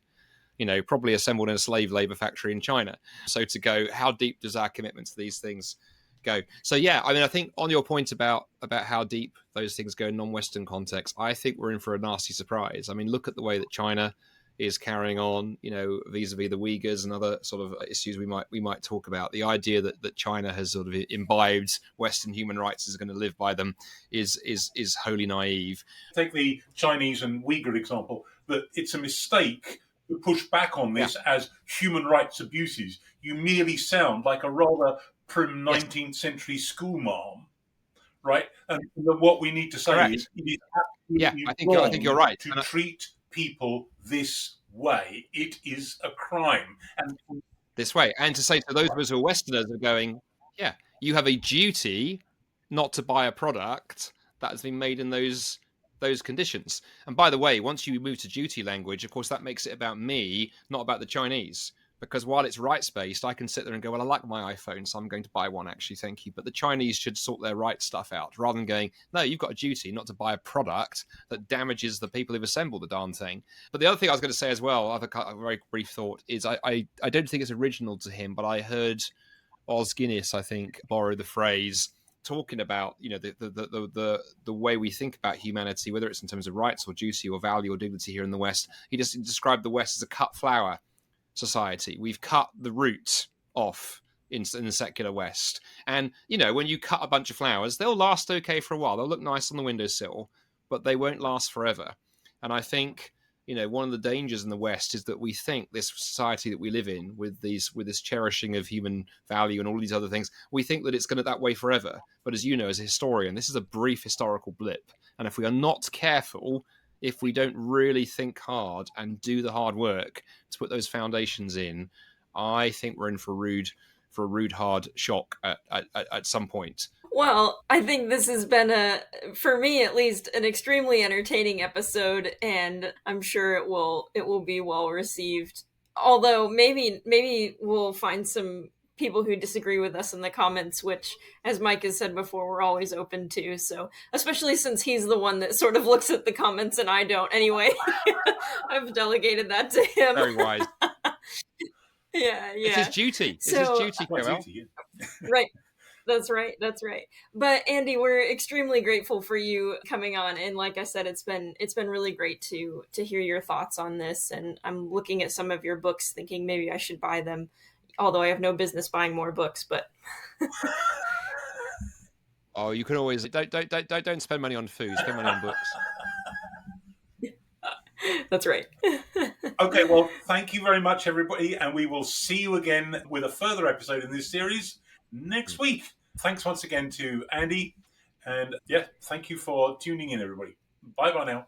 Probably assembled in a slave labor factory in China. So to go, how deep does our commitment to these things go? So yeah, I mean, I think on your point about how deep those things go in non-Western context, I think we're in for a nasty surprise. I mean, look at the way that China is carrying on, vis-a-vis the Uyghurs and other sort of issues we might talk about. The idea that China has sort of imbibed Western human rights, is going to live by them, is wholly naive. Take the Chinese and Uyghur example, that it's a mistake to push back on this as human rights abuses. You merely sound like a rather prim 19th century schoolmarm, right? And what we need to say is, it is absolutely I think you're right. To treat people this way. It is a crime. And this way, and to say to those of us who are Westerners are going, you have a duty not to buy a product that has been made in those conditions. And by the way, once you move to duty language, of course, that makes it about me, not about the Chinese. Because while it's rights-based, I can sit there and go, well, I like my iPhone, so I'm going to buy one, actually, thank you. But the Chinese should sort their rights stuff out, rather than going, no, you've got a duty not to buy a product that damages the people who've assembled the darn thing. But the other thing I was going to say as well, a very brief thought, is I don't think it's original to him, but I heard Os Guinness, I think, borrow the phrase, talking about the way we think about humanity, whether it's in terms of rights or duty or value or dignity here in the West. He just described the West as a cut flower society. We've cut the root off in the secular West. And, when you cut a bunch of flowers, they'll last okay for a while. They'll look nice on the windowsill, but they won't last forever. And I think, one of the dangers in the West is that we think this society that we live in with this cherishing of human value and all these other things, we think that it's going to that way forever. But as you know, as a historian, this is a brief historical blip. And if we are not careful, if we don't really think hard and do the hard work to put those foundations in, I think we're in for a rude hard shock at some point. Well, I think this has been for me at least, an extremely entertaining episode, and I'm sure it will be well received. Although maybe we'll find some people who disagree with us in the comments, which, as Mike has said before, we're always open to. So, especially since he's the one that sort of looks at the comments and I don't. Anyway, I've delegated that to him. Very wise. Yeah. It's his duty. So, it's his duty, Coel. Right. That's right. But Andy, we're extremely grateful for you coming on, and like I said, it's been really great to hear your thoughts on this. And I'm looking at some of your books, thinking maybe I should buy them, although I have no business buying more books. But oh, you can always don't spend money on food. Spend money on books. That's right. Okay, well, thank you very much, everybody, and we will see you again with a further episode in this series next week. Thanks once again to Andy, and yeah, thank you for tuning in, everybody. Bye now.